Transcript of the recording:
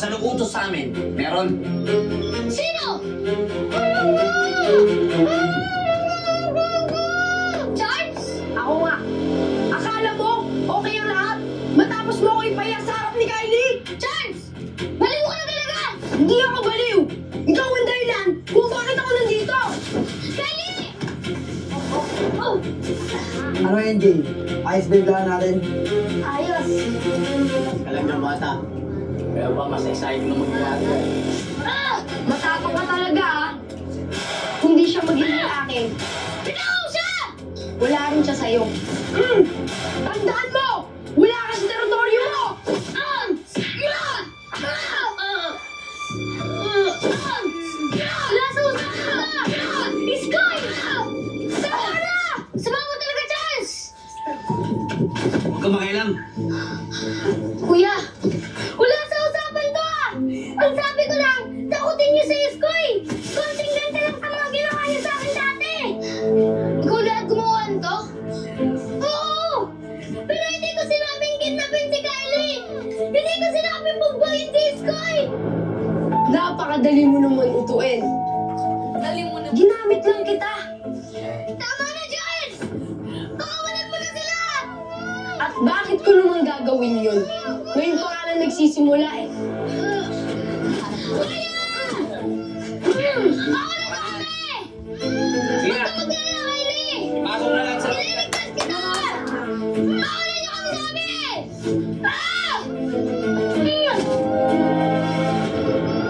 Sa nag-utos sa amin, meron. Sino? Charles? Ako nga. Akala mo, okay ang lahat. Matapos mo ako ipaya sa harap ni Kylie. Charles! Baliw ka na talaga! Hindi ako baliw. Ikaw ang dahilan kung bakit ako nandito. Kylie! Oh! Ano yan, Jay? Ayos ba yung plano natin? Ayos! Alam niyo, bata. Kaya ba mas exciting na mangyayari? Ah! Matapang ka talaga, ha? Hindi siya magiging akin. Pinakaw siya! Wala rin siya sa'yo. Tandaan mo! Wala ka sa teritoryo mo! Ah! Ah! Ah! Laso! Iskoy! Tama na! Sumama talaga, Charles! Huwag ka makialam. Kuya! Wala sa usapan to ah! Ang sabi ko lang, takutin niyo si Iskoy! Konting ganda lang ang mga ginawa niyo sa akin dati! Ikaw lahat gumawa nito? Oo! Pero hindi ko sinabing kidnapin si Kylie! Hindi ko sinabing pagbuhin si Iskoy! Napakadali mo naman utuin. Dali mo na. Ginamit lang kita. Tama na, Charles! Pakawalan mo na sila! At bakit ko naman gagawin yun? Ngayon pa nga lang nagsisimula eh. Kuya! Ako